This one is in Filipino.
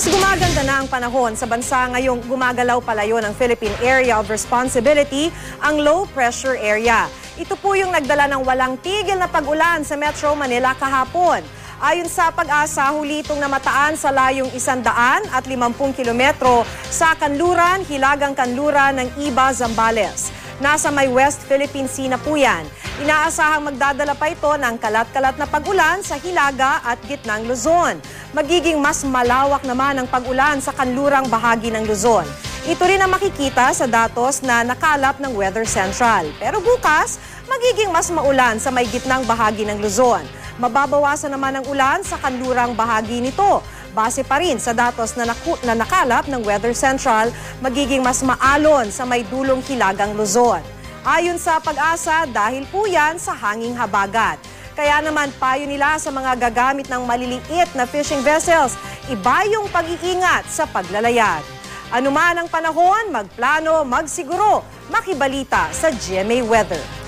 Mas gumaganda na ang panahon sa bansa ngayong gumagalaw palayo ng Philippine Area of Responsibility, ang low pressure area. Ito po yung nagdala ng walang tigil na pag-ulan sa Metro Manila kahapon. Ayon sa Pag-asa, huli itong namataan sa layong 150 kilometro sa kanluran, hilagang kanluran ng Iba, Zambales. Nasa may West Philippine Sea na po yan. Inaasahang magdadala pa ito ng kalat-kalat na pag-ulan sa Hilaga at Gitnang Luzon. Magiging mas malawak naman ang pag-ulan sa kanlurang bahagi ng Luzon. Ito rin ang makikita sa datos na nakalap ng Weather Central. Pero bukas, magiging mas maulan sa may gitnang bahagi ng Luzon. Mababawasan naman ang ulan sa kanlurang bahagi nito. Base pa rin sa datos na nakalap ng Weather Central, magiging mas maalon sa may dulong Hilagang Luzon. Ayon sa Pag-asa, dahil po yan sa hanging habagat. Kaya naman payo nila sa mga gagamit ng maliliit na fishing vessels, iba yung pag-iingat sa paglalayag. Ano man ang panahon, magplano, magsiguro, makibalita sa GMA Weather.